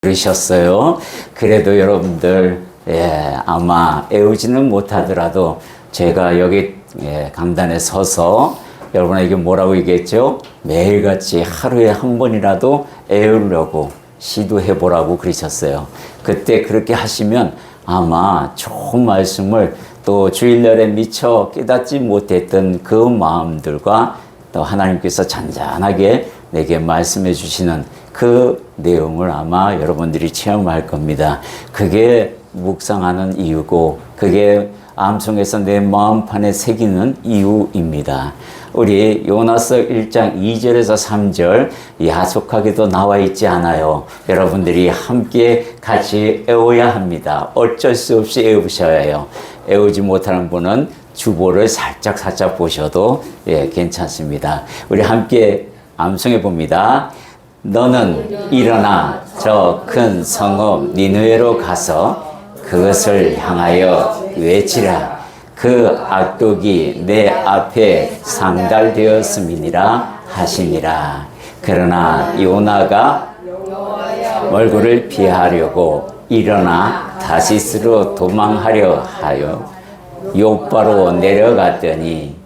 그러셨어요. 그래도 여러분들 아마 애우지는 못하더라도 제가 여기 강단에 서서 여러분에게 뭐라고 얘기했죠? 매일같이 하루에 한 번이라도 애우려고 시도해 보라고 그러셨어요. 그때 그렇게 하시면 아마 좋은 말씀을 또 주일날에 미처 깨닫지 못했던 그 마음들과 또 하나님께서 잔잔하게 내게 말씀해 주시는 그 내용을 아마 여러분들이 체험할 겁니다. 그게 묵상하는 이유고 그게 암송에서 내 마음판에 새기는 이유입니다. 우리 요나서 1장 2절에서 3절 야속하게도 나와 있지 않아요. 여러분들이 함께 같이 애워야 합니다. 어쩔 수 없이 애우셔야 해요. 애우지 못하는 분은 주보를 살짝 보셔도 괜찮습니다. 우리 함께 암송해 봅니다. 너는 일어나 저 큰 성읍 니느웨로 가서 그것을 향하여 외치라. 그 악독이 내 앞에 상달되었음이니라 하시니라. 그러나 요나가 얼굴을 피하려고 일어나 다시스로 도망하려 하여 요바로 내려갔더니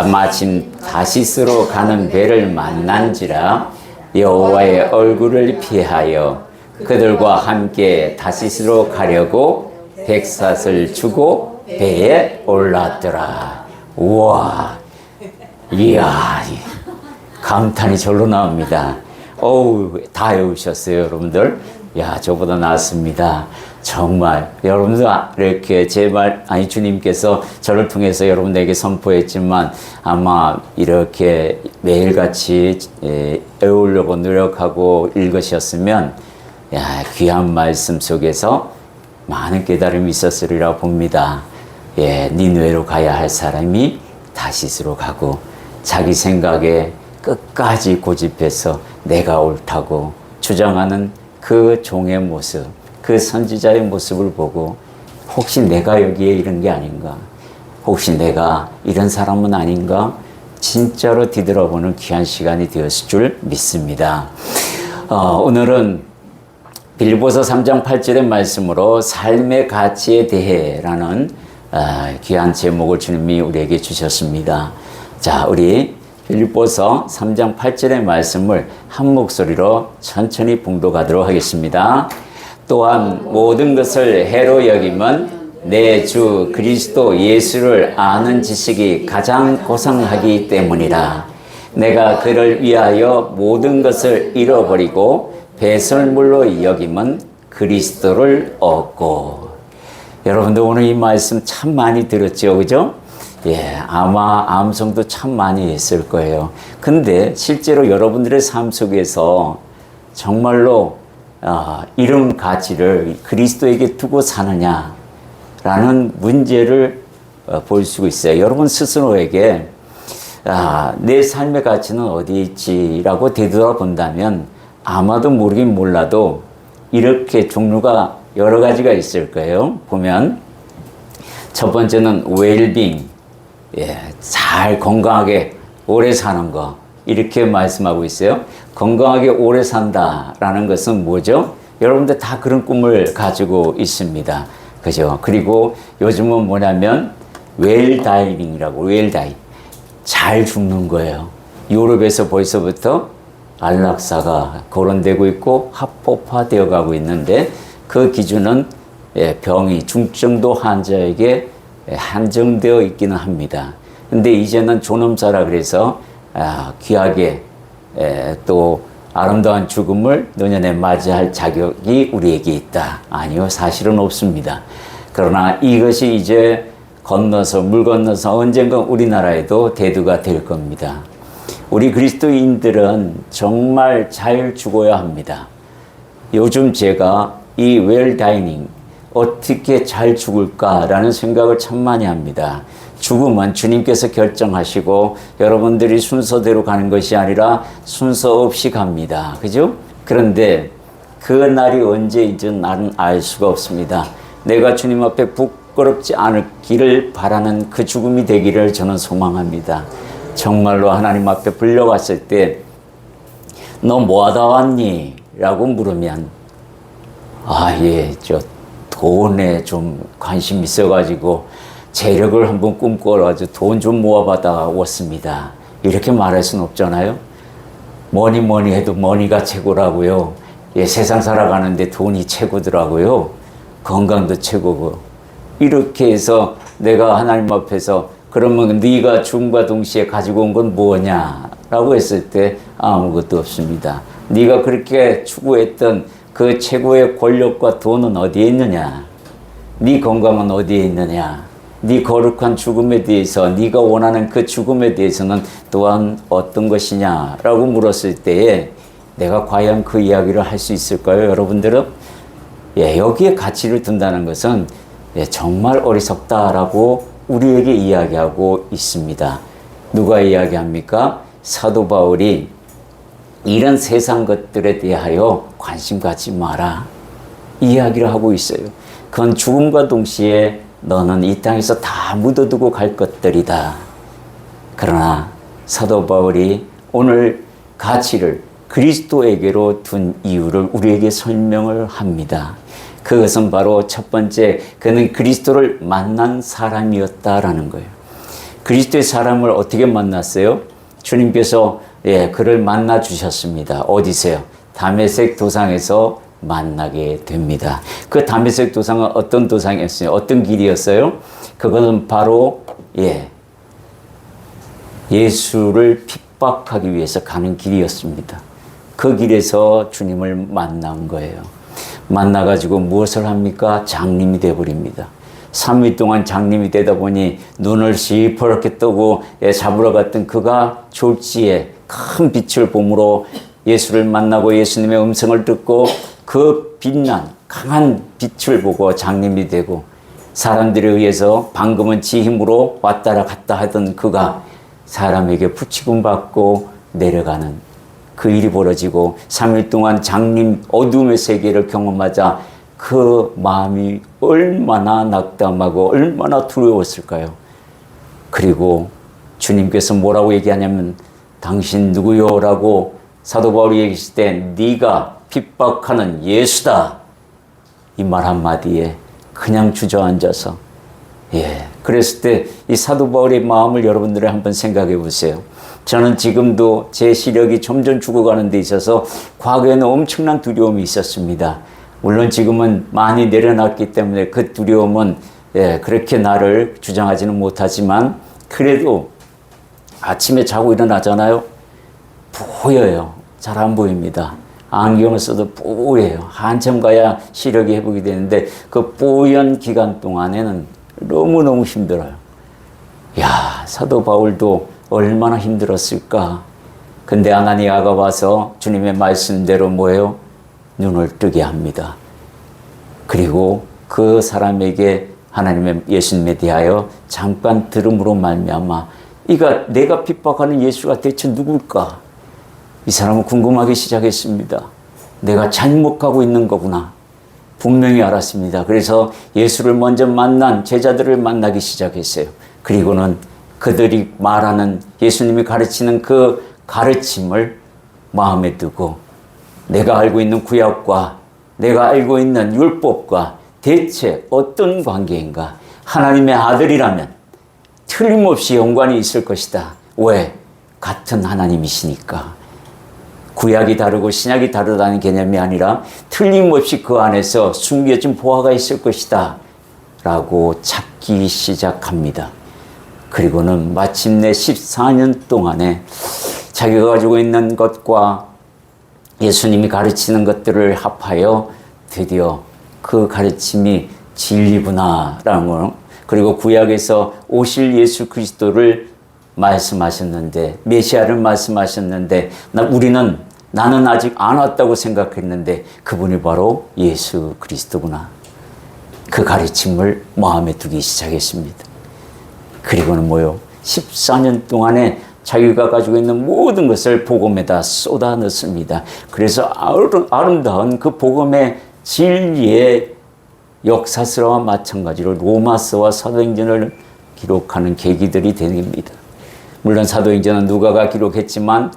마침 다시스로 가는 배를 만난지라 여호와의 얼굴을 피하여 그들과 함께 다시스로 가려고 백삿을 주고 배에 올랐더라. 우와, 이야, 감탄이 절로 나옵니다. 어우, 다 외우셨어요, 여러분들? 야, 저보다 낫습니다. 정말 여러분들 이렇게 제발 주님께서 저를 통해서 여러분들에게 선포했지만 아마 이렇게 매일같이 외우려고 노력하고 읽으셨으면 귀한 말씀 속에서 많은 깨달음이 있었으리라 봅니다. 니느웨로 가야 할 사람이 다시스로 가고 자기 생각에 끝까지 고집해서 내가 옳다고 주장하는 그 종의 모습, 그 선지자의 모습을 보고 혹시 내가 여기에 이런 게 아닌가? 혹시 내가 이런 사람은 아닌가? 진짜로 뒤돌아보는 귀한 시간이 되었을 줄 믿습니다. 오늘은 빌립보서 3장 8절의 말씀으로 삶의 가치에 대해라는 귀한 제목을 주님이 우리에게 주셨습니다. 자, 우리 빌립보서 3장 8절의 말씀을 한 목소리로 천천히 봉독하도록 하겠습니다. 또한 모든 것을 해로 여김은 내 주 그리스도 예수를 아는 지식이 가장 고상하기 때문이라. 내가 그를 위하여 모든 것을 잃어버리고 배설물로 여김은 그리스도를 얻고. 여러분들 오늘 이 말씀 참 많이 들었죠, 그죠? 아마 암송도 참 많이 했을 거예요. 근데 실제로 여러분들의 삶 속에서 정말로 이런 가치를 그리스도에게 두고 사느냐라는 문제를 볼 수 있어요. 여러분 스스로에게 내 삶의 가치는 어디에 있지라고 되돌아본다면 아마도 모르긴 몰라도 이렇게 종류가 여러 가지가 있을 거예요. 보면 첫 번째는 웰빙, 잘 건강하게 오래 사는 거, 이렇게 말씀하고 있어요. 건강하게 오래 산다라는 것은 뭐죠? 여러분들 다 그런 꿈을 가지고 있습니다. 그죠? 그리고 요즘은 뭐냐면 웰다이닝이라고, 웰다이, 잘 죽는 거예요. 유럽에서 벌써부터 안락사가 거론되고 있고 합법화되어 가고 있는데 그 기준은 병이 중증도 환자에게 한정되어 있기는 합니다. 근데 이제는 존엄사라 그래서 귀하게 또 아름다운 죽음을 노년에 맞이할 자격이 우리에게 있다. 아니요, 사실은 없습니다. 그러나 이것이 이제 물 건너서 언젠가 우리나라에도 대두가 될 겁니다. 우리 그리스도인들은 정말 잘 죽어야 합니다. 요즘 제가 이 웰다이닝, 어떻게 잘 죽을까라는 생각을 참 많이 합니다. 죽음은 주님께서 결정하시고 여러분들이 순서대로 가는 것이 아니라 순서 없이 갑니다. 그죠? 그런데 그 날이 언제인지 나는 알 수가 없습니다. 내가 주님 앞에 부끄럽지 않기를 바라는 그 죽음이 되기를 저는 소망합니다. 정말로 하나님 앞에 불려왔을 때 너 뭐하다 왔니? 라고 물으면 예, 돈에 좀 관심 있어가지고 재력을 한번 꿈꿔가지고 돈 좀 모아받아 왔습니다. 이렇게 말할 수는 없잖아요. 뭐니 해도 머니가 최고라고요. 세상 살아가는데 돈이 최고더라고요. 건강도 최고고. 이렇게 해서 내가 하나님 앞에서 그러면 네가 죽음과 동시에 가지고 온 건 뭐냐? 라고 했을 때 아무것도 없습니다. 네가 그렇게 추구했던 그 최고의 권력과 돈은 어디에 있느냐? 네 건강은 어디에 있느냐? 네 거룩한 죽음에 대해서 네가 원하는 그 죽음에 대해서는 또한 어떤 것이냐? 라고 물었을 때에 내가 과연 그 이야기를 할 수 있을까요? 여러분들은? 여기에 가치를 둔다는 것은 정말 어리석다라고 우리에게 이야기하고 있습니다. 누가 이야기합니까? 사도 바울이 이런 세상 것들에 대하여 관심 갖지 마라. 이야기를 하고 있어요. 그건 죽음과 동시에 너는 이 땅에서 다 묻어두고 갈 것들이다. 그러나 사도 바울이 오늘 가치를 그리스도에게로 둔 이유를 우리에게 설명을 합니다. 그것은 바로 첫 번째, 그는 그리스도를 만난 사람이었다라는 거예요. 그리스도의 사람을 어떻게 만났어요? 주님께서 그를 만나 주셨습니다. 어디서요? 다메섹 도상에서 만나게 됩니다. 그 다메섹 도상은 어떤 도상이었어요? 어떤 길이었어요? 그것은 바로 예수를 핍박하기 위해서 가는 길이었습니다. 그 길에서 주님을 만난 거예요. 만나가지고 무엇을 합니까? 장님이 되어버립니다. 3일 동안 장님이 되다 보니 눈을 시퍼렇게 뜨고 잡으러 갔던 그가 졸지에 큰 빛을 봄으로 예수를 만나고 예수님의 음성을 듣고 그 빛난 강한 빛을 보고 장님이 되고 사람들에 의해서 방금은 지 힘으로 왔다라 갔다 하던 그가 사람에게 부치금 받고 내려가는 그 일이 벌어지고 3일 동안 장님 어둠의 세계를 경험하자 그 마음이 얼마나 낙담하고 얼마나 두려웠을까요? 그리고 주님께서 뭐라고 얘기하냐면 당신 누구요? 라고 사도 바울이 얘기했을 때 네가 핍박하는 예수다. 이 말 한마디에 그냥 주저앉아서 그랬을 때 이 사도 바울의 마음을 여러분들이 한번 생각해 보세요. 저는 지금도 제 시력이 점점 죽어가는 데 있어서 과거에는 엄청난 두려움이 있었습니다. 물론 지금은 많이 내려놨기 때문에 그 두려움은 그렇게 나를 주장하지는 못하지만 그래도 아침에 자고 일어나잖아요. 보여요. 잘 안 보입니다. 안경을 써도 뽀예요. 한참 가야 시력이 회복이 되는데 그 뽀연 기간 동안에는 너무너무 힘들어요. 사도 바울도 얼마나 힘들었을까. 근데 아나니아가 와서 주님의 말씀대로 뭐예요? 눈을 뜨게 합니다. 그리고 그 사람에게 하나님의 예수님에 대하여 잠깐 들음으로 말미암아 내가 핍박하는 예수가 대체 누굴까? 이 사람은 궁금하기 시작했습니다. 내가 잘못 가고 있는 거구나. 분명히 알았습니다. 그래서 예수를 먼저 만난 제자들을 만나기 시작했어요. 그리고는 그들이 말하는 예수님이 가르치는 그 가르침을 마음에 두고 내가 알고 있는 구약과 내가 알고 있는 율법과 대체 어떤 관계인가? 하나님의 아들이라면 틀림없이 연관이 있을 것이다. 왜? 같은 하나님이시니까. 구약이 다르고 신약이 다르다는 개념이 아니라 틀림없이 그 안에서 숨겨진 보화가 있을 것이다 라고 찾기 시작합니다. 그리고는 마침내 14년 동안에 자기가 가지고 있는 것과 예수님이 가르치는 것들을 합하여 드디어 그 가르침이 진리구나라는 거, 그리고 구약에서 오실 예수 그리스도를 말씀하셨는데, 메시아를 말씀하셨는데 나는 아직 안 왔다고 생각했는데 그분이 바로 예수 그리스도구나. 그 가르침을 마음에 두기 시작했습니다. 그리고는 14년 동안에 자기가 가지고 있는 모든 것을 복음에다 쏟아 넣습니다. 그래서 아름다운 그 복음의 진리의 역사서와 마찬가지로 로마서와 사도행전을 기록하는 계기들이 됩니다. 물론 사도행전은 누가가 기록했지만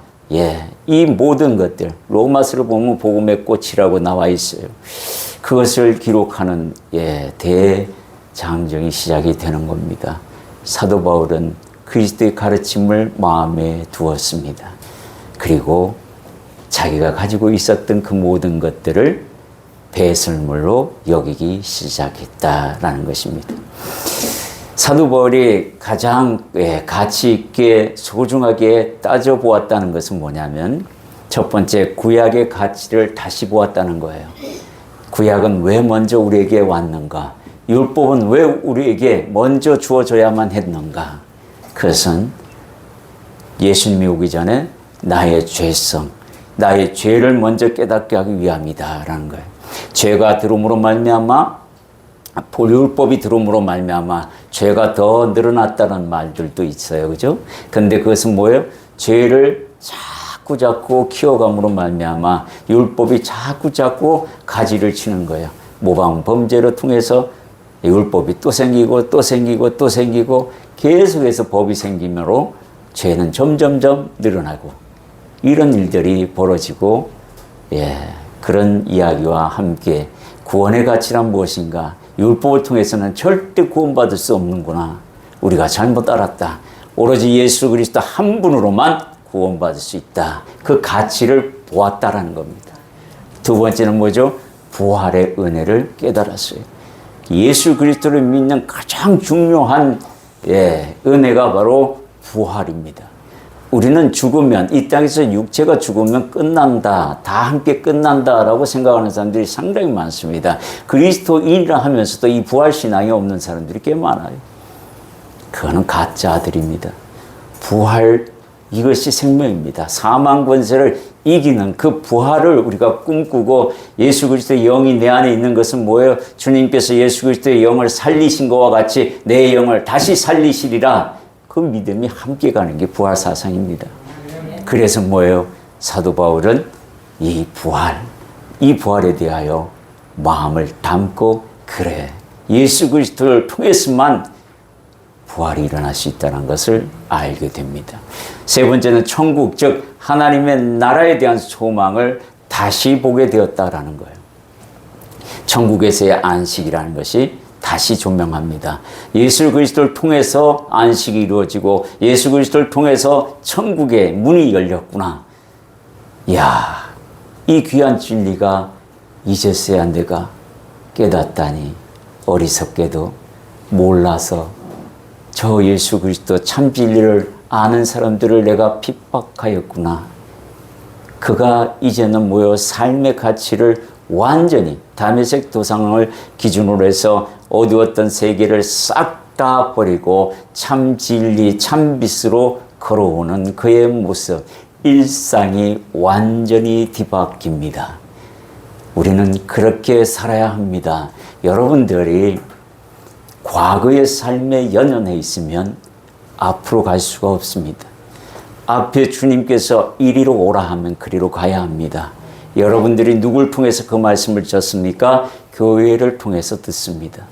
이 모든 것들 로마서를 보면 복음의 꽃이라고 나와 있어요. 그것을 기록하는 대장정이 시작이 되는 겁니다. 사도 바울은 그리스도의 가르침을 마음에 두었습니다. 그리고 자기가 가지고 있었던 그 모든 것들을 배설물로 여기기 시작했다라는 것입니다. 사도 바울이 가장 가치 있게 소중하게 따져보았다는 것은 뭐냐면 첫 번째, 구약의 가치를 다시 보았다는 거예요. 구약은 왜 먼저 우리에게 왔는가? 율법은 왜 우리에게 먼저 주어져야만 했는가? 그것은 예수님이 오기 전에 나의 죄성, 나의 죄를 먼저 깨닫게 하기 위함이다라는 거예요. 죄가 들어옴으로 말미암아, 율법이 들어옴으로 말미암아 죄가 더 늘어났다는 말들도 있어요, 그죠? 근데 그것은 뭐예요? 죄를 자꾸 키워감으로 말미암아 율법이 자꾸 가지를 치는 거예요. 모방 범죄를 통해서 율법이 또 생기고 또 생기고 또 생기고 계속해서 법이 생기므로 죄는 점점점 늘어나고 이런 일들이 벌어지고 그런 이야기와 함께 구원의 가치란 무엇인가? 율법을 통해서는 절대 구원받을 수 없는구나. 우리가 잘못 알았다. 오로지 예수 그리스도 한 분으로만 구원받을 수 있다. 그 가치를 보았다라는 겁니다. 두 번째는 뭐죠? 부활의 은혜를 깨달았어요. 예수 그리스도를 믿는 가장 중요한 은혜가 바로 부활입니다. 우리는 죽으면, 이 땅에서 육체가 죽으면 끝난다, 다 함께 끝난다라고 생각하는 사람들이 상당히 많습니다. 그리스도인이라 하면서도 이 부활신앙이 없는 사람들이 꽤 많아요. 그거는 가짜들입니다. 부활, 이것이 생명입니다. 사망 권세를 이기는 그 부활을 우리가 꿈꾸고 예수 그리스도의 영이 내 안에 있는 것은 뭐예요? 주님께서 예수 그리스도의 영을 살리신 것과 같이 내 영을 다시 살리시리라. 그 믿음이 함께 가는 게 부활 사상입니다. 그래서 뭐예요? 사도 바울은 이 부활에 대하여 마음을 담고 그래, 예수 그리스도를 통해서만 부활이 일어날 수 있다는 것을 알게 됩니다. 세 번째는 천국, 즉 하나님의 나라에 대한 소망을 다시 보게 되었다라는 거예요. 천국에서의 안식이라는 것이 다시 조명합니다. 예수 그리스도를 통해서 안식이 이루어지고 예수 그리스도를 통해서 천국의 문이 열렸구나. 이야, 이 귀한 진리가 이제서야 내가 깨닫다니 어리석게도 몰라서 저 예수 그리스도 참 진리를 아는 사람들을 내가 핍박하였구나. 그가 이제는 뭐요? 삶의 가치를 완전히 다메섹 도상을 기준으로 해서 어두웠던 세계를 싹 다 버리고 참 진리, 참 빛으로 걸어오는 그의 모습, 일상이 완전히 뒤바뀝니다. 우리는 그렇게 살아야 합니다. 여러분들이 과거의 삶에 연연해 있으면 앞으로 갈 수가 없습니다. 앞에 주님께서 이리로 오라 하면 그리로 가야 합니다. 여러분들이 누굴 통해서 그 말씀을 듣습니까? 교회를 통해서 듣습니다.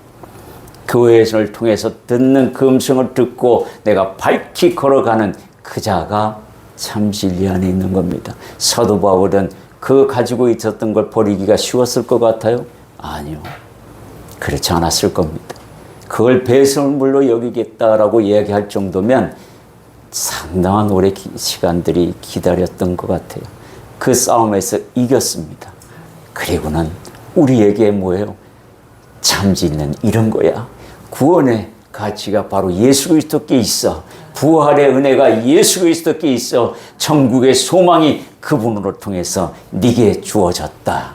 교회를 통해서 듣는 그 음성을 듣고 내가 밝히 걸어가는 그 자가 참 진리 안에 있는 겁니다. 사도 바울은 그 가지고 있었던 걸 버리기가 쉬웠을 것 같아요? 아니요. 그렇지 않았을 겁니다. 그걸 배설물로 여기겠다라고 이야기할 정도면 상당한 오래 시간들이 기다렸던 것 같아요. 그 싸움에서 이겼습니다. 그리고는 우리에게 뭐예요? 참 진리는 이런 거야. 구원의 가치가 바로 예수 그리스도께 있어. 부활의 은혜가 예수 그리스도께 있어. 천국의 소망이 그분으로 통해서 네게 주어졌다.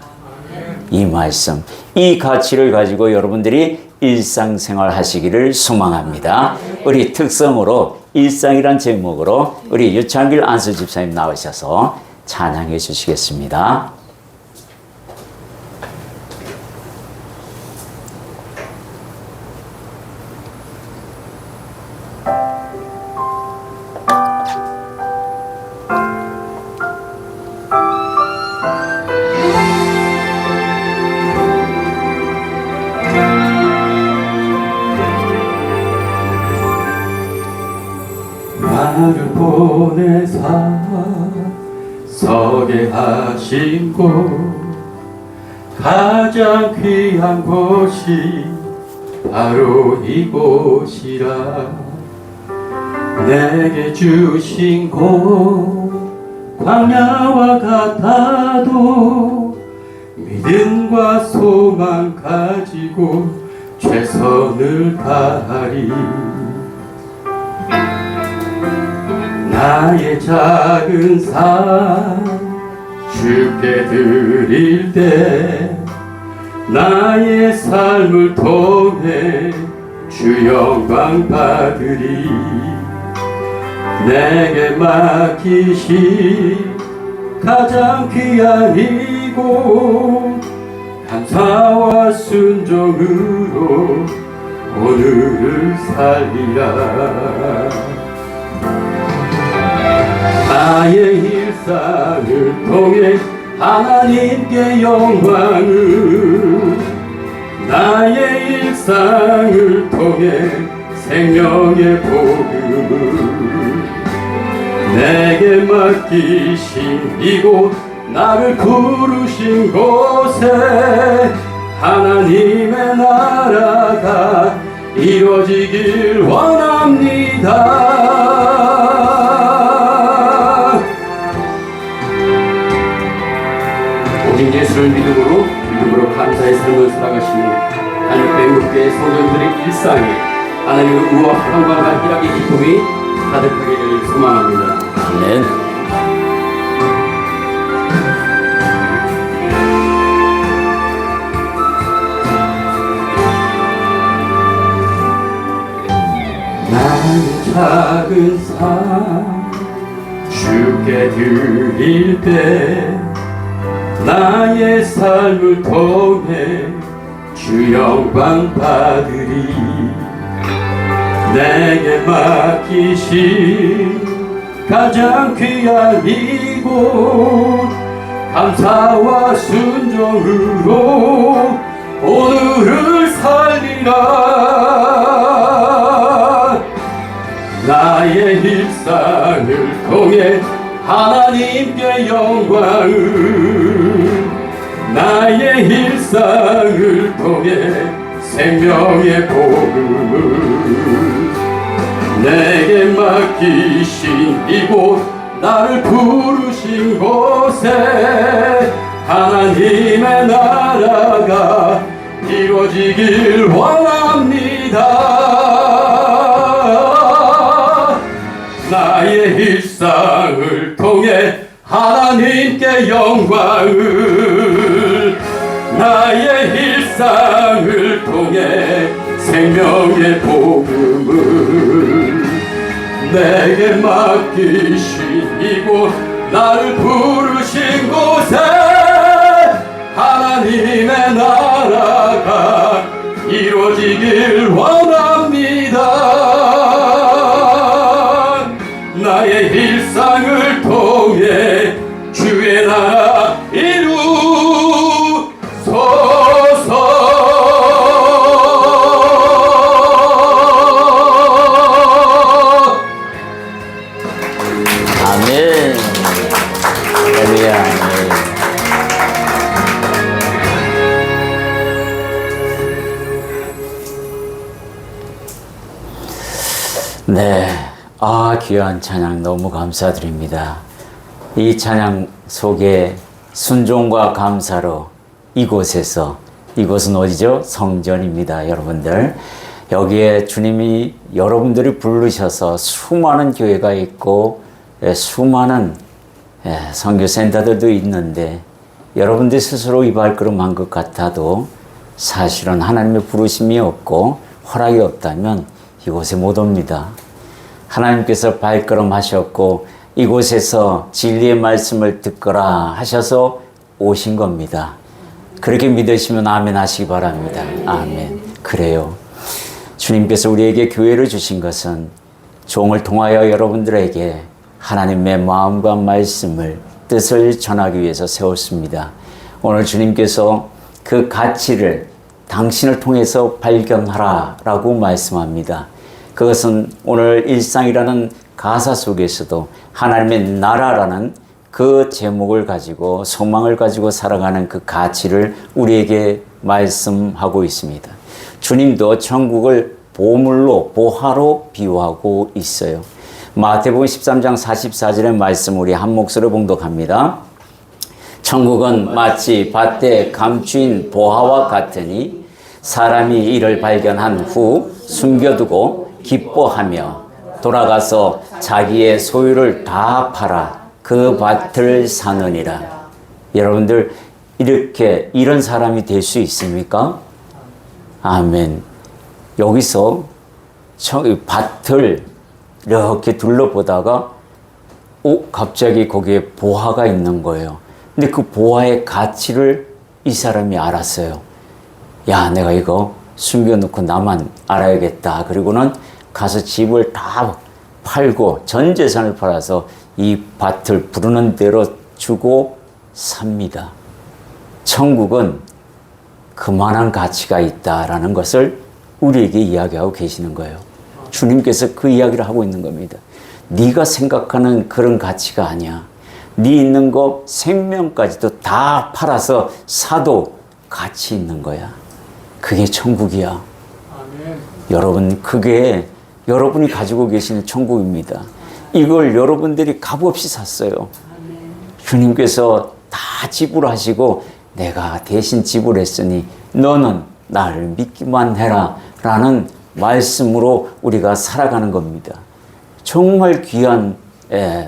이 말씀, 이 가치를 가지고 여러분들이 일상생활 하시기를 소망합니다. 우리 특성으로 일상이란 제목으로 우리 유창길 안수 집사님 나오셔서 찬양해 주시겠습니다. 나를 보내사 서게 하신 곳 가장 귀한 곳이 바로 이곳이라. 내게 주신 곳 광야와 같아도 믿음과 소망 가지고 최선을 다하리. 나의 작은 삶 주께 드릴 때 나의 삶을 통해 주 영광 받으리. 내게 맡기신 가장 귀한 이곳 감사와 순종으로 오늘을 살리라. 나의 일상을 통해 하나님께 영광을, 나의 일상을 통해 생명의 복음을, 내게 맡기신 이곳 나를 부르신 곳에 하나님의 나라가 이루어지길 원합니다. 오직 예수를 믿음으로 감사의 삶을 살아가시는 한국교회 성도들의 일상에 하나님의 의와 평강과 희락의 기쁨이 가득하게 되길 소망합니다. 아멘. 나의 작은 삶 주께 드릴 때 나의 삶을 통해 주 영광 받으리. 내게 맡기신 가장 귀한 이곳 감사와 순종으로 오늘을 살리라. 나의 일상을 통해 하나님께 영광을, 나의 일상을 통해 생명의 복음을, 내게 맡기신 이곳 나를 부르신 곳에 하나님의 나라가 이루어지길 원합니다. 나의 일상을 통해 하나님께 영광을, 나의 일상을 통해 생명의 복음을, 내게 맡기신 이곳 나를 부르신 곳에 하나님의 나라가 이루어지길 원합니다. 나의 일상을 통해 주의 나라 이루소서. 아멘. 할렐루야. 아멘. 네. 귀한 찬양 너무 감사드립니다. 이 찬양 속에 순종과 감사로 이곳에서, 이곳은 어디죠? 성전입니다, 여러분들. 여기에 주님이 여러분들이 부르셔서 수많은 교회가 있고 수많은 선교센터들도 있는데 여러분들 스스로 이 발걸음 한 것 같아도 사실은 하나님의 부르심이 없고 허락이 없다면 이곳에 못 옵니다. 하나님께서 발걸음 하셨고 이곳에서 진리의 말씀을 듣거라 하셔서 오신 겁니다. 그렇게 믿으시면 아멘 하시기 바랍니다. 아멘. 그래요. 주님께서 우리에게 교회를 주신 것은 종을 통하여 여러분들에게 하나님의 마음과 말씀을, 뜻을 전하기 위해서 세웠습니다. 오늘 주님께서 그 가치를 당신을 통해서 발견하라 라고 말씀합니다. 그것은 오늘 일상이라는 가사 속에서도 하나님의 나라라는 그 제목을 가지고 소망을 가지고 살아가는 그 가치를 우리에게 말씀하고 있습니다. 주님도 천국을 보물로 보화로 비유하고 있어요. 마태복음 13장 44절의 말씀 우리 한 목소리로 봉독합니다. 천국은 마치 밭에 감추인 보화와 같으니 사람이 이를 발견한 후 숨겨두고 기뻐하며 돌아가서 자기의 소유를 다 팔아 그 밭을 사느니라. 여러분들 이렇게 이런 사람이 될 수 있습니까? 아멘. 여기서 밭을 이렇게 둘러보다가 갑자기 거기에 보화가 있는 거예요. 근데 그 보화의 가치를 이 사람이 알았어요. 야, 내가 이거 숨겨놓고 나만 알아야겠다. 그리고는 가서 집을 다 팔고 전 재산을 팔아서 이 밭을 부르는 대로 주고 삽니다. 천국은 그만한 가치가 있다라는 것을 우리에게 이야기하고 계시는 거예요. 주님께서 그 이야기를 하고 있는 겁니다. 네가 생각하는 그런 가치가 아니야. 네 있는 거 생명까지도 다 팔아서 사도 가치 있는 거야. 그게 천국이야. 아멘. 여러분, 그게 여러분이 가지고 계시는 천국입니다. 이걸 여러분들이 값없이 샀어요. 아멘. 주님께서 다 지불하시고 내가 대신 지불했으니 너는 나를 믿기만 해라 라는 말씀으로 우리가 살아가는 겁니다. 정말 귀한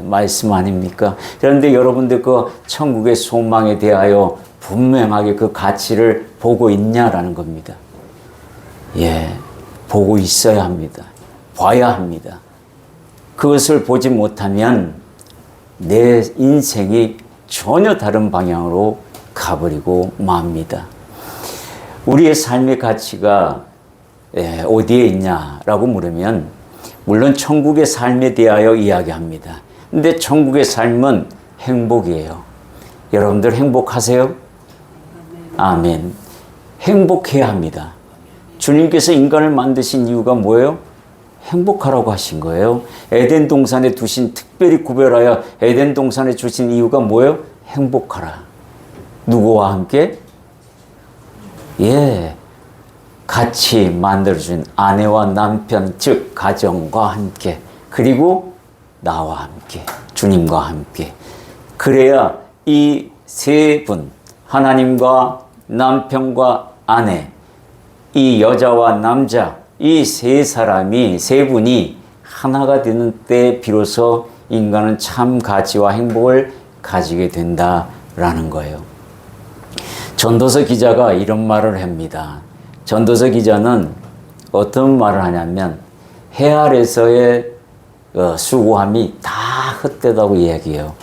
말씀 아닙니까? 그런데 여러분들 그 천국의 소망에 대하여 분명하게 그 가치를 보고 있냐라는 겁니다. 예, 보고 있어야 합니다. 봐야 합니다. 그것을 보지 못하면 내 인생이 전혀 다른 방향으로 가버리고 맙니다. 우리의 삶의 가치가 어디에 있냐라고 물으면 물론 천국의 삶에 대하여 이야기합니다. 근데 천국의 삶은 행복이에요. 여러분들 행복하세요? 아멘. 행복해야 합니다. 주님께서 인간을 만드신 이유가 뭐예요? 행복하라고 하신 거예요. 에덴 동산에 두신, 특별히 구별하여 에덴 동산에 주신 이유가 뭐예요? 행복하라. 누구와 함께? 예, 같이 만들어준 아내와 남편, 즉 가정과 함께, 그리고 나와 함께, 주님과 함께. 그래야 이 세 분, 하나님과 남편과 아내, 이 여자와 남자, 이 세 사람이, 세 분이 하나가 되는 때 비로소 인간은 참 가치와 행복을 가지게 된다라는 거예요. 전도서 기자가 이런 말을 합니다. 전도서 기자는 어떤 말을 하냐면 해 아래서의 수고함이 다 헛되다고 이야기해요.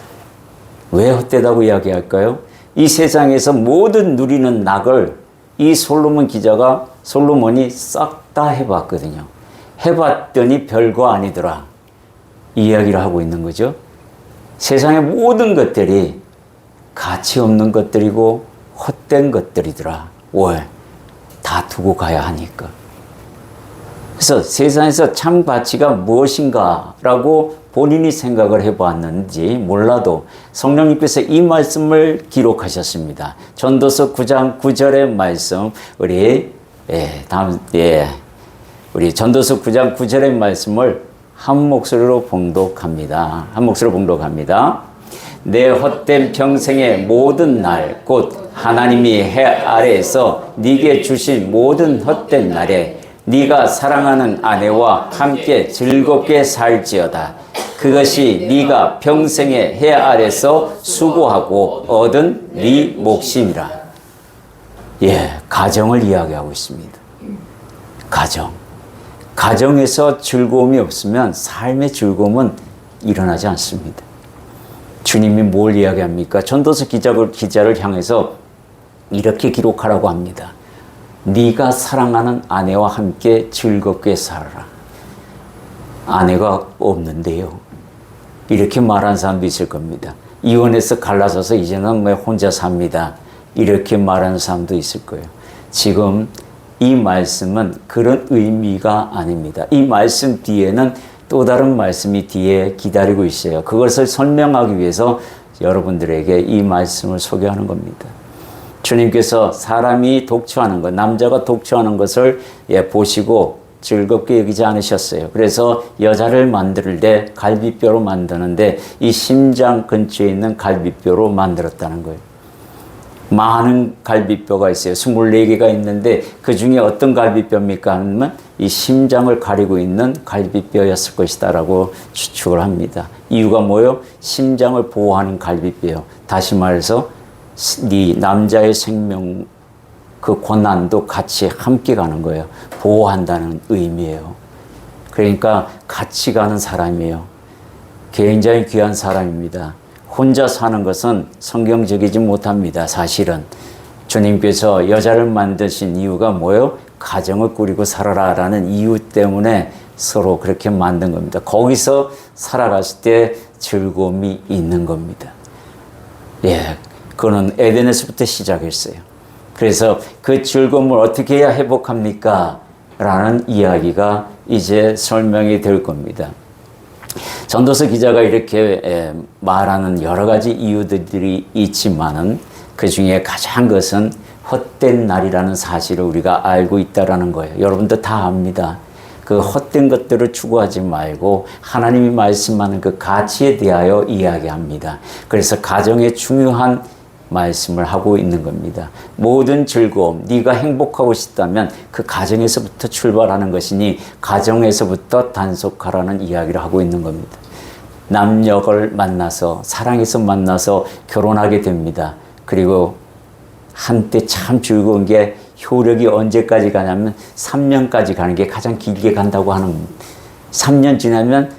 왜 헛되다고 이야기할까요? 이 세상에서 모든 누리는 낙을 이 솔로몬이 싹 다 해봤거든요. 해봤더니 별거 아니더라. 이 이야기를 하고 있는 거죠. 세상의 모든 것들이 가치 없는 것들이고 헛된 것들이더라. 왜? 다 두고 가야 하니까. 그래서 세상에서 참 가치가 무엇인가라고 본인이 생각을 해봤는지 몰라도 성령님께서 이 말씀을 기록하셨습니다. 전도서 9장 9절의 말씀, 우리 전도서 9장 9절의 말씀을 한 목소리로 봉독합니다. 한 목소리로 봉독합니다. 내 헛된 평생의 모든 날, 곧 하나님이 해 아래에서 네게 주신 모든 헛된 날에 네가 사랑하는 아내와 함께 즐겁게 살지어다. 그것이 네가 평생의 해 아래서 수고하고 얻은 네 몫이니라. 예, 가정을 이야기하고 있습니다. 가정에서 즐거움이 없으면 삶의 즐거움은 일어나지 않습니다. 주님이 뭘 이야기합니까? 전도서 기자를 향해서 이렇게 기록하라고 합니다. 네가 사랑하는 아내와 함께 즐겁게 살아라. 아내가 없는데요. 이렇게 말한 사람도 있을 겁니다. 이혼해서 갈라져서 이제는 혼자 삽니다. 이렇게 말하는 사람도 있을 거예요. 지금 이 말씀은 그런 의미가 아닙니다. 이 말씀 뒤에는 또 다른 말씀이 뒤에 기다리고 있어요. 그것을 설명하기 위해서 여러분들에게 이 말씀을 소개하는 겁니다. 주님께서 사람이 독초하는 것, 남자가 독초하는 것을 보시고 즐겁게 여기지 않으셨어요. 그래서 여자를 만들 때 갈비뼈로 만드는데 이 심장 근처에 있는 갈비뼈로 만들었다는 거예요. 많은 갈비뼈가 있어요. 24개가 있는데 그 중에 어떤 갈비뼈입니까? 하면 이 심장을 가리고 있는 갈비뼈였을 것이다 라고 추측을 합니다. 이유가 뭐예요? 심장을 보호하는 갈비뼈예요. 다시 말해서 네 남자의 생명 그 고난도 같이 함께 가는 거예요. 보호한다는 의미예요. 그러니까 같이 가는 사람이에요. 굉장히 귀한 사람입니다. 혼자 사는 것은 성경적이지 못합니다. 사실은 주님께서 여자를 만드신 이유가 뭐예요? 가정을 꾸리고 살아라라는 이유 때문에 서로 그렇게 만든 겁니다. 거기서 살아갔을 때 즐거움이 있는 겁니다. 예, 그거는 에덴에서부터 시작했어요. 그래서 그 즐거움을 어떻게 해야 회복합니까? 라는 이야기가 이제 설명이 될 겁니다. 전도서 기자가 이렇게 말하는 여러 가지 이유들이 있지만은 그 중에 가장 것은 헛된 날이라는 사실을 우리가 알고 있다라는 거예요. 여러분도 다 압니다. 그 헛된 것들을 추구하지 말고 하나님이 말씀하는 그 가치에 대하여 이야기합니다. 그래서 가정의 중요한 말씀을 하고 있는 겁니다. 모든 즐거움, 네가 행복하고 싶다면 그 가정에서부터 출발하는 것이니 가정에서부터 단속하라는 이야기를 하고 있는 겁니다. 남녀를 만나서 사랑해서 만나서 결혼하게 됩니다. 그리고 한때 참 즐거운 게 효력이 언제까지 가냐면 3년까지 가는 게 가장 길게 간다고 하는 겁니다. 3년 지나면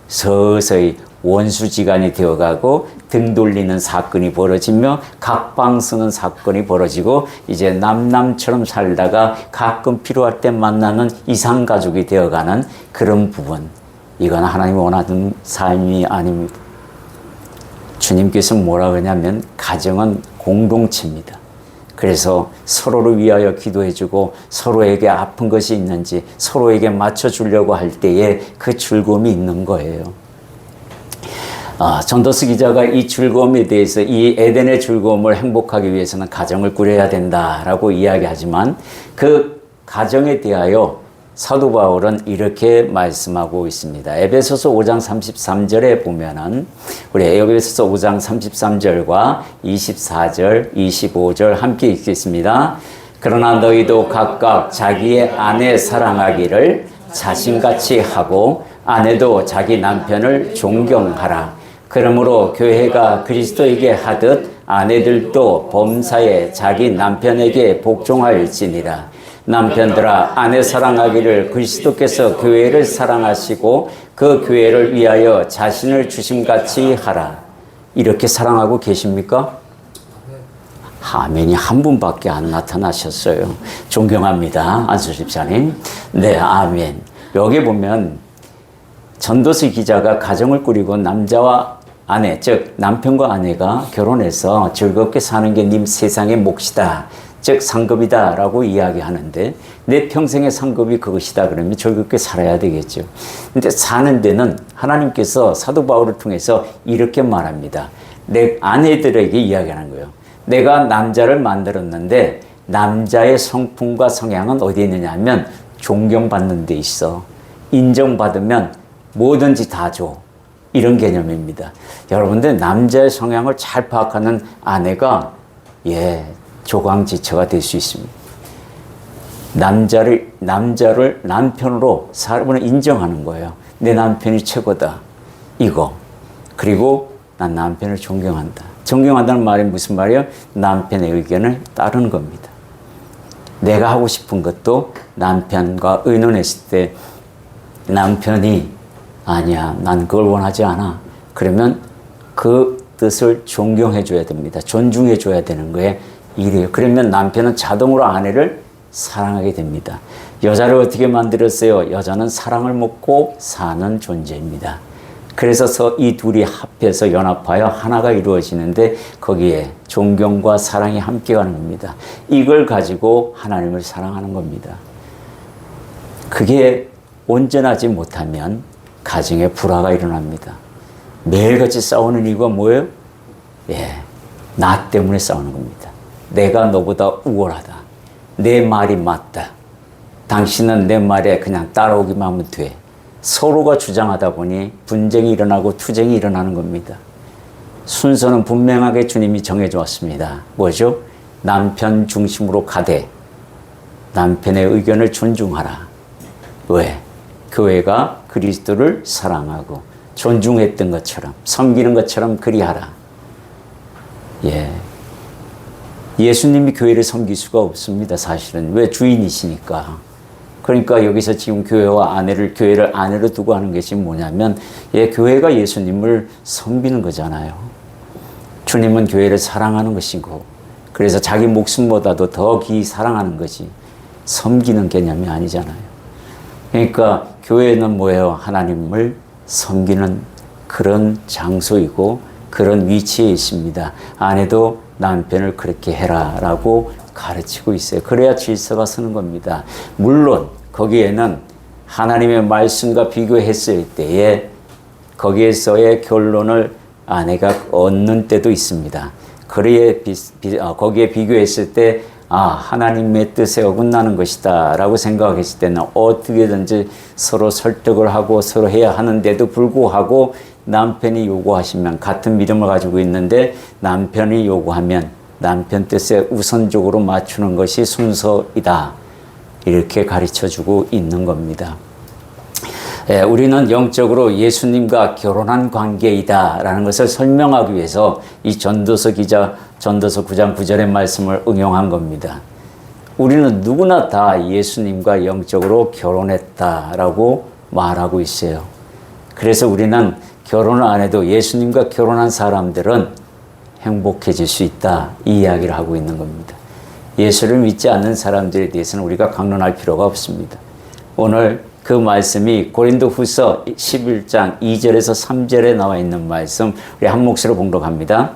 서서히 원수지간이 되어가고 등 돌리는 사건이 벌어지며 각방 쓰는 사건이 벌어지고 이제 남남처럼 살다가 가끔 필요할 때 만나는 이상가족이 되어가는 그런 부분. 이건 하나님이 원하는 삶이 아닙니다. 주님께서 뭐라 그러냐면 가정은 공동체입니다. 그래서 서로를 위하여 기도해주고 서로에게 아픈 것이 있는지 서로에게 맞춰주려고 할 때에 그 즐거움이 있는 거예요. 전도서 기자가 이 즐거움에 대해서 이 에덴의 즐거움을 행복하기 위해서는 가정을 꾸려야 된다라고 이야기하지만 그 가정에 대하여 사도 바울은 이렇게 말씀하고 있습니다. 에베소서 5장 33절에 보면은 우리 에베소서 5장 33절과 24절, 25절 함께 읽겠습니다. 그러나 너희도 각각 자기의 아내 사랑하기를 자신같이 하고 아내도 자기 남편을 존경하라. 그러므로 교회가 그리스도에게 하듯 아내들도 범사에 자기 남편에게 복종할지니라. 남편들아 아내 사랑하기를 그리스도께서 교회를 사랑하시고 그 교회를 위하여 자신을 주심같이 하라. 이렇게 사랑하고 계십니까? 아멘이 한 분밖에 안 나타나셨어요. 존경합니다. 안수 집사님. 네, 아멘. 여기 보면 전도서 기자가 가정을 꾸리고 남자와 아내, 즉 남편과 아내가 결혼해서 즐겁게 사는 게 님 세상의 몫이다. 즉 상급이다 라고 이야기하는데 내 평생의 상급이 그것이다 그러면 즐겁게 살아야 되겠죠. 근데 사는 데는 하나님께서 사도 바울을 통해서 이렇게 말합니다. 내 아내들에게 이야기하는 거예요. 내가 남자를 만들었는데 남자의 성품과 성향은 어디에 있느냐 하면 존경받는 데 있어. 인정받으면 뭐든지 다 줘. 이런 개념입니다. 여러분들 남자의 성향을 잘 파악하는 아내가 조강지처가 될 수 있습니다. 남자를 남편으로 사람을 인정하는 거예요. 내 남편이 최고다. 이거. 그리고 난 남편을 존경한다. 존경한다는 말이 무슨 말이에요? 남편의 의견을 따르는 겁니다. 내가 하고 싶은 것도 남편과 의논했을 때 남편이 아니야, 난 그걸 원하지 않아. 그러면 그 뜻을 존경해 줘야 됩니다. 존중해 줘야 되는 거예요. 이래요. 그러면 남편은 자동으로 아내를 사랑하게 됩니다. 여자를 어떻게 만들었어요? 여자는 사랑을 먹고 사는 존재입니다. 그래서 이 둘이 합해서 연합하여 하나가 이루어지는데 거기에 존경과 사랑이 함께 가는 겁니다. 이걸 가지고 하나님을 사랑하는 겁니다. 그게 온전하지 못하면 가정에 불화가 일어납니다. 매일같이 싸우는 이유가 뭐예요? 예, 나 때문에 싸우는 겁니다. 내가 너보다 우월하다. 내 말이 맞다. 당신은 내 말에 그냥 따라오기만 하면 돼. 서로가 주장하다 보니 분쟁이 일어나고 투쟁이 일어나는 겁니다. 순서는 분명하게 주님이 정해져 왔습니다. 뭐죠? 남편 중심으로 가되 남편의 의견을 존중하라. 왜? 교회가 그리스도를 사랑하고 존중했던 것처럼 섬기는 것처럼 그리하라. 예. 예수님이 교회를 섬길 수가 없습니다. 사실은. 왜? 주인이시니까. 그러니까 여기서 지금 교회를 아내로 두고 하는 것이 뭐냐면, 예, 교회가 예수님을 섬기는 거잖아요. 주님은 교회를 사랑하는 것이고, 그래서 자기 목숨보다도 더 귀히 사랑하는 거지, 섬기는 개념이 아니잖아요. 그러니까 교회는 뭐예요? 하나님을 섬기는 그런 장소이고 그런 위치에 있습니다. 아내도 남편을 그렇게 해라라고 가르치고 있어요. 그래야 질서가 서는 겁니다. 물론 거기에는 하나님의 말씀과 비교했을 때에 거기에서의 결론을 아내가 얻는 때도 있습니다. 거기에 비교했을 때 하나님의 뜻에 어긋나는 것이다 라고 생각했을 때는 어떻게든지 서로 설득을 하고 서로 해야 하는데도 불구하고 남편이 요구하시면, 같은 믿음을 가지고 있는데 남편이 요구하면 남편 뜻에 우선적으로 맞추는 것이 순서이다, 이렇게 가르쳐주고 있는 겁니다. 우리는 영적으로 예수님과 결혼한 관계이다 라는 것을 설명하기 위해서 이 전도서 9장 9절의 말씀을 응용한 겁니다. 우리는 누구나 다 예수님과 영적으로 결혼했다라고 말하고 있어요. 그래서 우리는 결혼을 안 해도 예수님과 결혼한 사람들은 행복해질 수 있다, 이 이야기를 하고 있는 겁니다. 예수를 믿지 않는 사람들에 대해서는 우리가 강론할 필요가 없습니다. 오늘 그 말씀이 고린도후서 11장 2절에서 3절에 나와 있는 말씀, 우리 한 몫으로 봉독합니다.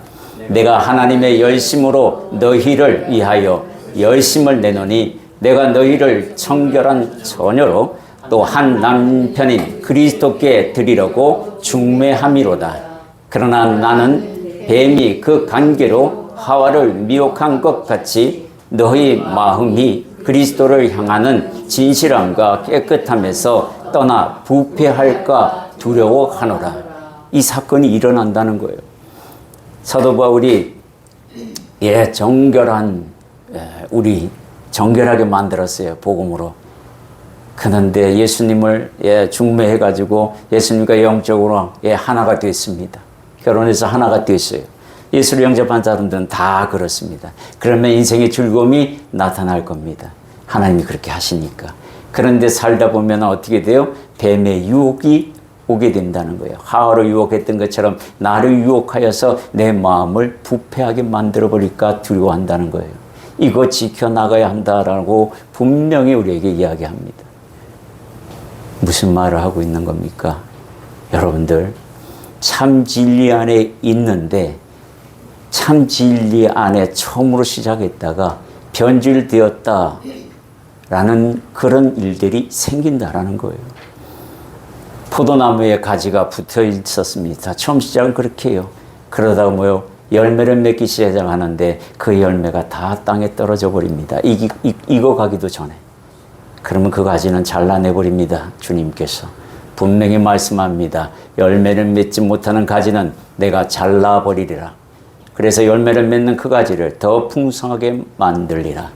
내가 하나님의 열심으로 너희를 위하여 열심을 내노니 내가 너희를 청결한 처녀로 또 한 남편인 그리스도께 드리려고 중매함이로다. 그러나 나는 뱀이 그 관계로 하와를 미혹한 것 같이 너희 마음이 그리스도를 향하는 진실함과 깨끗함에서 떠나 부패할까 두려워하노라. 이 사건이 일어난다는 거예요. 사도 바울이 우리 정결하게 만들었어요, 복음으로. 그런데 예수님을 중매해가지고 예수님과 영적으로 하나가 됐습니다. 결혼해서 하나가 됐어요. 예수를 영접한 사람들은 다 그렇습니다. 그러면 인생의 즐거움이 나타날 겁니다. 하나님이 그렇게 하시니까. 그런데 살다 보면 어떻게 돼요? 뱀의 유혹이 오게 된다는 거예요. 하와를 유혹했던 것처럼 나를 유혹하여서 내 마음을 부패하게 만들어버릴까 두려워한다는 거예요. 이거 지켜나가야 한다라고 분명히 우리에게 이야기합니다. 무슨 말을 하고 있는 겁니까? 여러분들, 참 진리 안에 있는데 참 진리 안에 처음으로 시작했다가 변질되었다라는 그런 일들이 생긴다라는 거예요. 포도나무에 가지가 붙어 있었습니다. 처음 시작은 그렇게 해요. 그러다가 뭐요? 열매를 맺기 시작하는데 그 열매가 다 땅에 떨어져 버립니다. 익어가기도 전에. 그러면 그 가지는 잘라내버립니다. 주님께서 분명히 말씀합니다. 열매를 맺지 못하는 가지는 내가 잘라버리리라. 그래서 열매를 맺는 그 가지를 더 풍성하게 만들리라.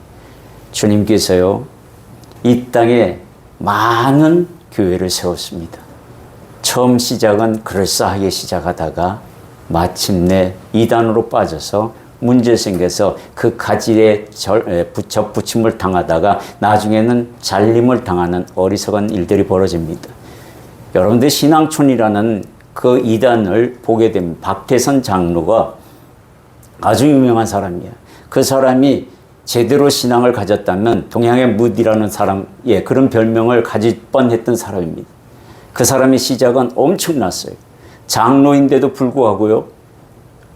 주님께서요, 이 땅에 많은 교회를 세웠습니다. 처음 시작은 그럴싸하게 시작하다가 마침내 이단으로 빠져서 문제 생겨서 그 가지에 접붙임을 당하다가 나중에는 잘림을 당하는 어리석은 일들이 벌어집니다. 여러분들 신앙촌이라는 그 이단을 보게 되면 박태선 장로가 아주 유명한 사람이에요. 그 사람이 제대로 신앙을 가졌다면 동양의 무디라는 사람, 그런 별명을 가질 뻔했던 사람입니다. 그 사람의 시작은 엄청났어요. 장로인데도 불구하고요,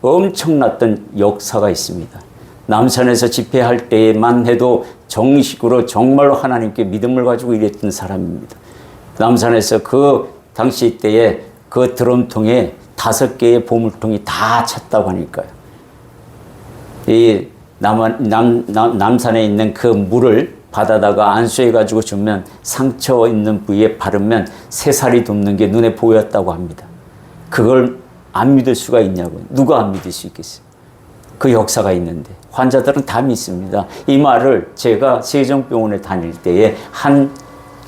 엄청났던 역사가 있습니다. 남산에서 집회할 때만 해도 정식으로 정말로 하나님께 믿음을 가지고 일했던 사람입니다. 남산에서 그 당시 때에 그 드럼통에 5개의 보물통이 다 찼다고 하니까요. 이 남산에 있는 그 물을 받아다가 안수해가지고 주면 상처 있는 부위에 바르면 새살이 돋는 게 눈에 보였다고 합니다. 그걸 안 믿을 수가 있냐고요. 누가 안 믿을 수 있겠어요? 그 역사가 있는데 환자들은 다 믿습니다. 이 말을 제가 세종병원에 다닐 때에 한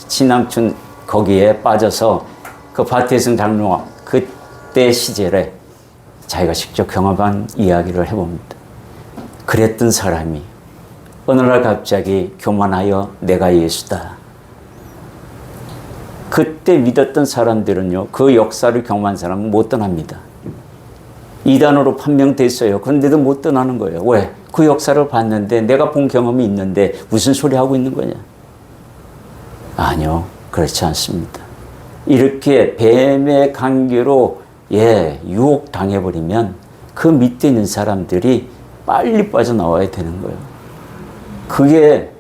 신앙촌 거기에 빠져서 그 박태승 장로가 그때 시절에 자기가 직접 경험한 이야기를 해봅니다. 그랬던 사람이 어느 날 갑자기 교만하여 내가 예수다. 그때 믿었던 사람들은요, 그 역사를 경험한 사람은 못 떠납니다. 이단으로 판명됐어요. 그런데도 못 떠나는 거예요. 왜? 그 역사를 봤는데 내가 본 경험이 있는데 무슨 소리 하고 있는 거냐? 아니요, 그렇지 않습니다. 이렇게 뱀의 관계로 유혹당해버리면 그 밑에 있는 사람들이 빨리 빠져나와야 되는 거예요. 그게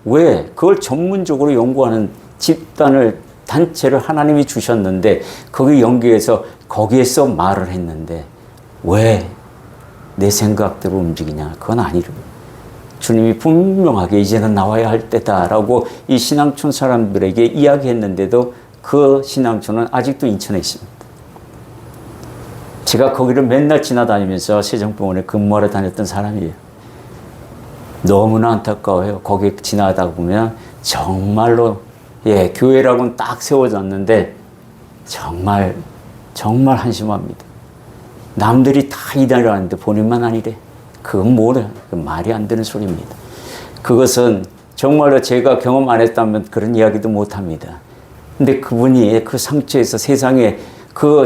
왜? 그걸 전문적으로 연구하는 집단을, 단체를 하나님이 주셨는데 거기 연구해서 거기에서 말을 했는데 왜 내 생각대로 움직이냐? 그건 아니래요. 주님이 분명하게 이제는 나와야 할 때다라고 이 신앙촌 사람들에게 이야기했는데도 그 신앙촌은 아직도 인천에 있습니다. 제가 거기를 맨날 지나다니면서 세종병원에 근무하러 다녔던 사람이에요. 너무나 안타까워요. 거기 지나다 보면 정말로 교회라고는 딱 세워졌는데 정말 한심합니다. 남들이 다 이단이라는데 본인만 아니래. 그건 뭐래? 말이 안 되는 소리입니다. 그것은 정말로 제가 경험 안 했다면 그런 이야기도 못 합니다. 근데 그분이 그 상처에서 세상에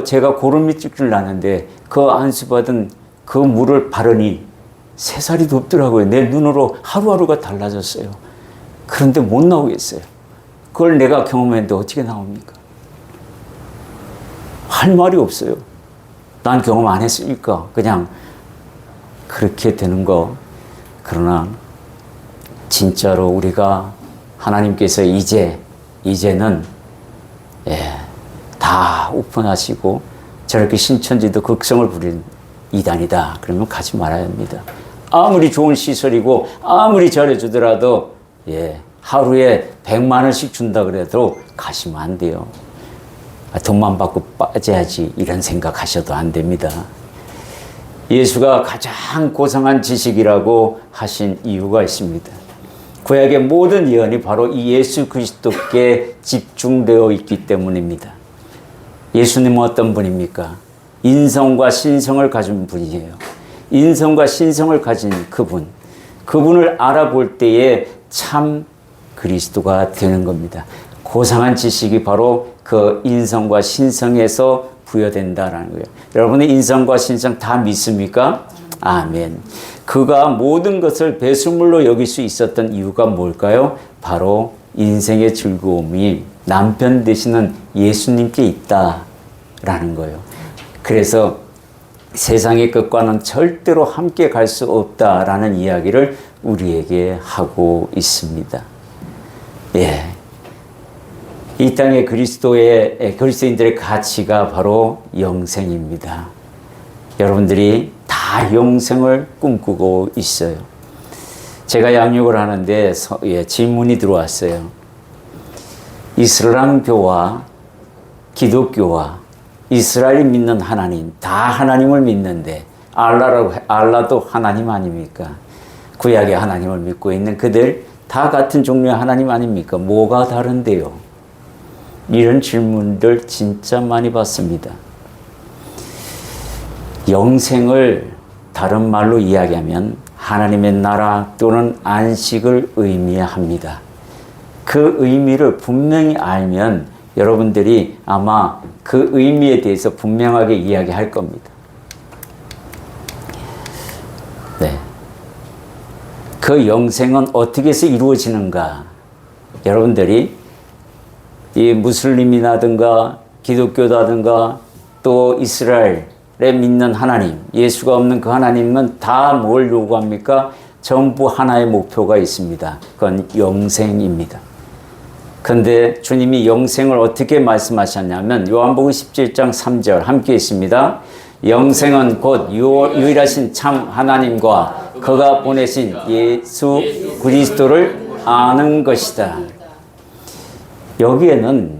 제가 고름이 찍질 나는데 그 안수받은 그 물을 바르니 새살이 돋더라고요. 내 눈으로 하루하루가 달라졌어요. 그런데 못 나오겠어요. 그걸 내가 경험했는데 어떻게 나옵니까? 할 말이 없어요. 난 경험 안 했으니까 그냥 그렇게 되는 거. 그러나 진짜로 우리가 하나님께서 이제는 다 오픈하시고 저렇게 신천지도 극성을 부리는 이단이다. 그러면 가지 말아야 합니다. 아무리 좋은 시설이고 아무리 잘해주더라도 하루에 100만 원씩 준다 그래도 가시면 안 돼요. 돈만 받고 빠져야지 이런 생각하셔도 안 됩니다. 예수가 가장 고상한 지식이라고 하신 이유가 있습니다. 구약의 모든 예언이 바로 이 예수 그리스도께 집중되어 있기 때문입니다. 예수님은 어떤 분입니까? 인성과 신성을 가진 분이에요. 인성과 신성을 가진 그분을 알아볼 때에 참 그리스도가 되는 겁니다. 고상한 지식이 바로 그 인성과 신성에서 부여된다라는 거예요. 여러분의 인성과 신성 다 믿습니까? 아멘. 그가 모든 것을 배수물로 여길 수 있었던 이유가 뭘까요? 바로 인생의 즐거움이 남편 되시는 예수님께 있다라는 거예요. 그래서 세상의 것과는 절대로 함께 갈 수 없다라는 이야기를 우리에게 하고 있습니다. 이 땅의 그리스도인들의 가치가 바로 영생입니다. 여러분들이 다 영생을 꿈꾸고 있어요. 제가 양육을 하는데 질문이 들어왔어요. 이슬람교와 기독교와 이스라엘이 믿는 하나님, 다 하나님을 믿는데 알라도 하나님 아닙니까? 구약의 하나님을 믿고 있는 그들 다 같은 종류의 하나님 아닙니까? 뭐가 다른데요? 이런 질문들 진짜 많이 받습니다. 영생을 다른 말로 이야기하면 하나님의 나라 또는 안식을 의미합니다. 그 의미를 분명히 알면 여러분들이 아마 그 의미에 대해서 분명하게 이야기할 겁니다. 그 영생은 어떻게 해서 이루어지는가? 여러분들이 이 무슬림이라든가 기독교라든가 또 이스라엘에 믿는 하나님, 예수가 없는 그 하나님은 다 뭘 요구합니까? 전부 하나의 목표가 있습니다. 그건 영생입니다. 근데 주님이 영생을 어떻게 말씀하셨냐면 요한복음 17장 3절 함께 있습니다. 영생은 곧 유일하신 참 하나님과 그가 보내신 예수 그리스도를 아는 것이다. 여기에는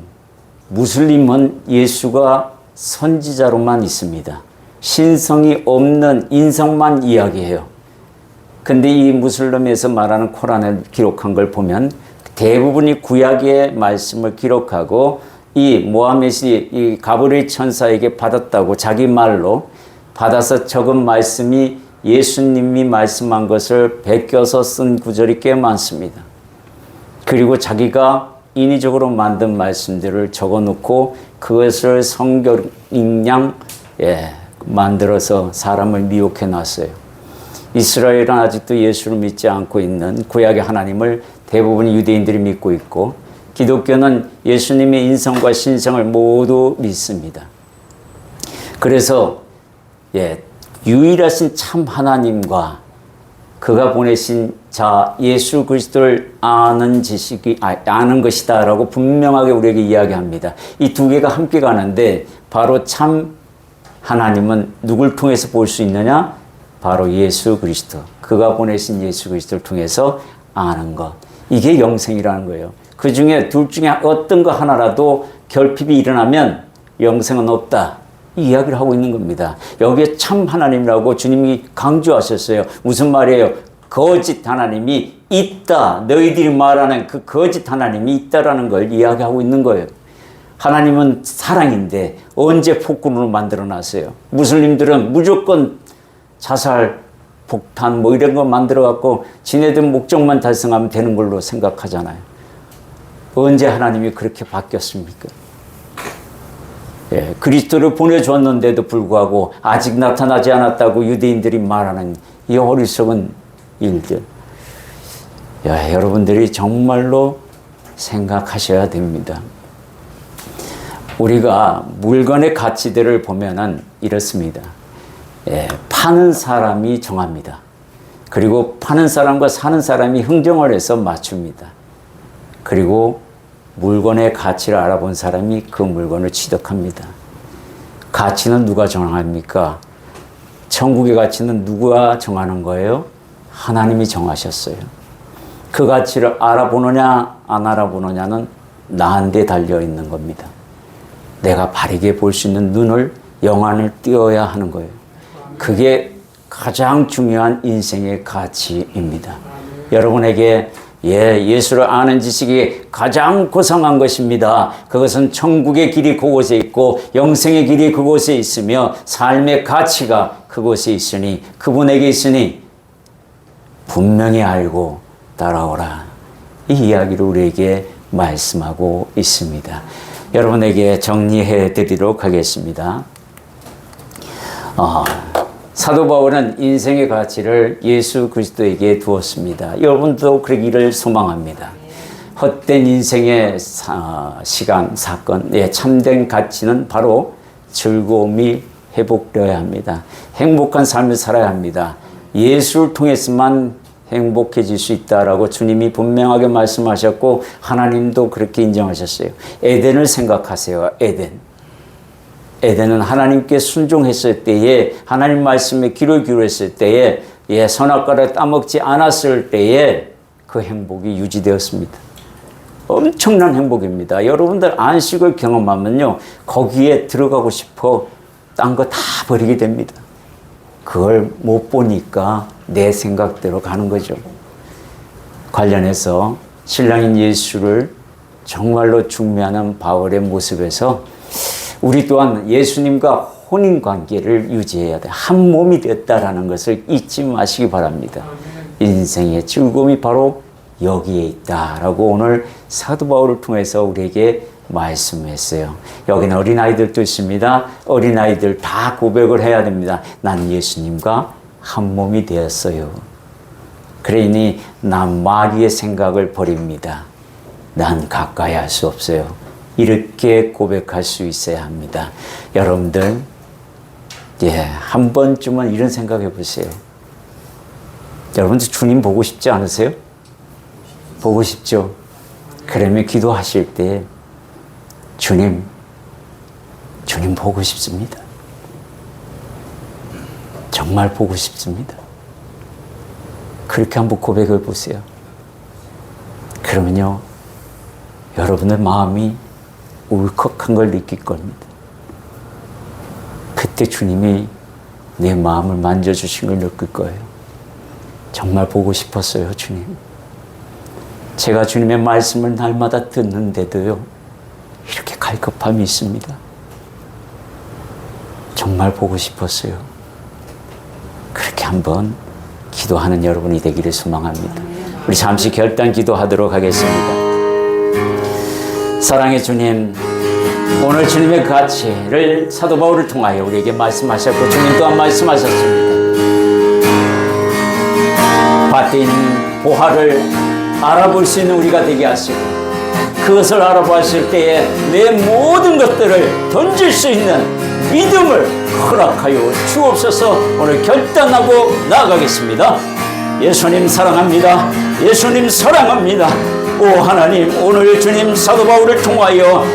무슬림은 예수가 선지자로만 있습니다. 신성이 없는 인성만 이야기해요. 근데 이 무슬림에서 말하는 코란을 기록한 걸 보면 대부분이 구약의 말씀을 기록하고 이 모하мет이 이 가브리엘 천사에게 받았다고 자기 말로 받아서 적은 말씀이 예수님이 말씀한 것을 베껴서 쓴 구절이 꽤 많습니다. 그리고 자기가 인위적으로 만든 말씀들을 적어놓고 그것을 성경인양 만들어서 사람을 미혹해 놨어요. 이스라엘은 아직도 예수를 믿지 않고 있는 구약의 하나님을 대부분 유대인들이 믿고 있고 기독교는 예수님의 인성과 신성을 모두 믿습니다. 그래서 유일하신 참 하나님과 그가 보내신 자 예수 그리스도를 아는 지식이 아는 것이다라고 분명하게 우리에게 이야기합니다. 이 두 개가 함께 가는데 바로 참 하나님은 누굴 통해서 볼 수 있느냐? 바로 예수 그리스도. 그가 보내신 예수 그리스도를 통해서 아는 것. 이게 영생이라는 거예요. 그 중에 둘 중에 어떤 거 하나라도 결핍이 일어나면 영생은 없다. 이 이야기를 하고 있는 겁니다. 여기에 참 하나님이라고 주님이 강조하셨어요. 무슨 말이에요? 거짓 하나님이 있다. 너희들이 말하는 그 거짓 하나님이 있다라는 걸 이야기하고 있는 거예요. 하나님은 사랑인데 언제 폭군으로 만들어 놨어요? 무슬림들은 무조건 자살, 폭탄 뭐 이런 거 만들어 갖고 지네들 목적만 달성하면 되는 걸로 생각하잖아요. 언제 하나님이 그렇게 바뀌었습니까? 그리스도를 보내주었는데도 불구하고 아직 나타나지 않았다고 유대인들이 말하는 이 어리석은 일들. 여러분들이 정말로 생각하셔야 됩니다. 우리가 물건의 가치들을 보면은 이렇습니다. 파는 사람이 정합니다. 그리고 파는 사람과 사는 사람이 흥정을 해서 맞춥니다. 그리고 물건의 가치를 알아본 사람이 그 물건을 취득합니다. 가치는 누가 정합니까? 천국의 가치는 누가 정하는 거예요? 하나님이 정하셨어요. 그 가치를 알아보느냐 안 알아보느냐는 나한테 달려 있는 겁니다. 내가 바르게 볼 수 있는 눈을 영안을 띄어야 하는 거예요. 그게 가장 중요한 인생의 가치입니다. 여러분에게 예수를 아는 지식이 가장 고상한 것입니다. 그것은 천국의 길이 그곳에 있고 영생의 길이 그곳에 있으며 삶의 가치가 그곳에 있으니 그분에게 있으니 분명히 알고 따라오라. 이 이야기를 우리에게 말씀하고 있습니다. 여러분에게 정리해 드리도록 하겠습니다. 사도 바울은 인생의 가치를 예수 그리스도에게 두었습니다. 여러분도 그러기를 소망합니다. 헛된 인생의 시간, 사건, 참된 가치는 바로 즐거움이 회복되어야 합니다. 행복한 삶을 살아야 합니다. 예수를 통해서만 행복해질 수 있다라고 주님이 분명하게 말씀하셨고 하나님도 그렇게 인정하셨어요. 에덴을 생각하세요. 에덴은 하나님께 순종했을 때에 하나님 말씀에 귀를 기울였을 때에 선악과를 따먹지 않았을 때에 그 행복이 유지되었습니다. 엄청난 행복입니다. 여러분들 안식을 경험하면요 거기에 들어가고 싶어 딴 거 다 버리게 됩니다. 그걸 못 보니까 내 생각대로 가는 거죠. 관련해서 신랑인 예수를 정말로 중매하는 바울의 모습에서 우리 또한 예수님과 혼인관계를 유지해야 돼. 한 몸이 됐다라는 것을 잊지 마시기 바랍니다. 인생의 즐거움이 바로 여기에 있다라고 오늘 사도 바울을 통해서 우리에게 말씀했어요. 여기는 어린아이들도 있습니다. 어린아이들 다 고백을 해야 됩니다. 난 예수님과 한 몸이 되었어요. 그러니 난 마귀의 생각을 버립니다. 난 가까이 할 수 없어요. 이렇게 고백할 수 있어야 합니다. 여러분들 한 번쯤은 이런 생각해 보세요. 여러분들 주님 보고 싶지 않으세요? 보고 싶죠? 그러면 기도하실 때 주님 보고 싶습니다. 정말 보고 싶습니다. 그렇게 한번 고백해 보세요. 그러면요, 여러분의 마음이 울컥한 걸 느낄 겁니다. 그때 주님이 내 마음을 만져주신 걸 느낄 거예요. 정말 보고 싶었어요, 주님. 제가 주님의 말씀을 날마다 듣는데도요, 이렇게 갈급함이 있습니다. 정말 보고 싶었어요. 그렇게 한번 기도하는 여러분이 되기를 소망합니다. 우리 잠시 결단 기도하도록 하겠습니다. 사랑의 주님, 오늘 주님의 가치를 사도 바울을 통하여 우리에게 말씀하셨고 주님 또한 말씀하셨습니다. 밭에 있는 보화를 알아볼 수 있는 우리가 되게 하시고 그것을 알아보았을 때에 내 모든 것들을 던질 수 있는 믿음을 허락하여 주옵소서. 오늘 결단하고 나아가겠습니다. 예수님 사랑합니다. 예수님 사랑합니다. 오 하나님, 오늘 주님 사도 바울을 통하여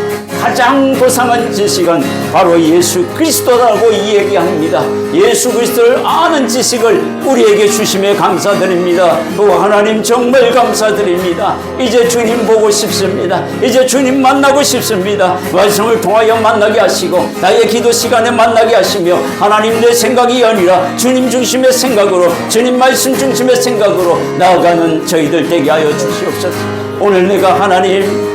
가장 고상한 지식은 바로 예수 그리스도라고 이야기합니다. 예수 그리스도를 아는 지식을 우리에게 주심에 감사드립니다. 오 하나님, 정말 감사드립니다. 이제 주님 보고 싶습니다. 이제 주님 만나고 싶습니다. 말씀을 통하여 만나게 하시고 나의 기도 시간에 만나게 하시며 하나님, 내 생각이 아니라 주님 중심의 생각으로, 주님 말씀 중심의 생각으로 나아가는 저희들 되게 하여 주시옵소서. 오늘 내가 하나님,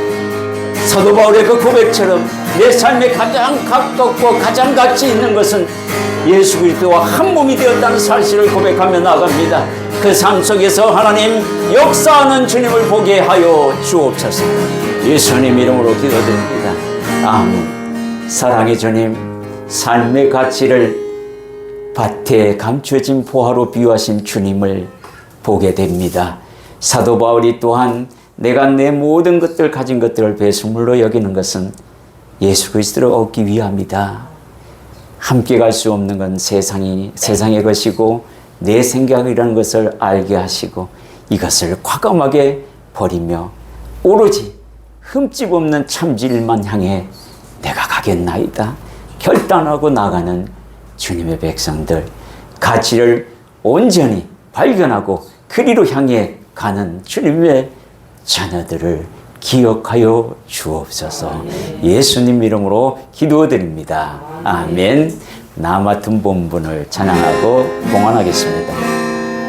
사도 바울의 그 고백처럼 내 삶에 가장 가깝고 가장 가치 있는 것은 예수 그리스도와 한 몸이 되었다는 사실을 고백하며 나아갑니다. 그 삶 속에서 하나님 역사하는 주님을 보게 하여 주옵소서. 예수님 이름으로 기도드립니다. 아멘. 사랑의 주님, 삶의 가치를 밭에 감춰진 보화로 비유하신 주님을 보게 됩니다. 사도 바울이 또한 내가 내 모든 것들 가진 것들을 배수물로 여기는 것은 예수 그리스도를 얻기 위함이다. 함께 갈 수 없는 건 세상의 것이고 내 생각이라는 것을 알게 하시고 이것을 과감하게 버리며 오로지 흠집 없는 참질만 향해 내가 가겠나이다. 결단하고 나가는 주님의 백성들, 가치를 온전히 발견하고 그리로 향해 가는 주님의 자녀들을 기억하여 주옵소서. 예수님 이름으로 기도드립니다. 아멘. 나 맡은 본분을 찬양하고 봉헌하겠습니다.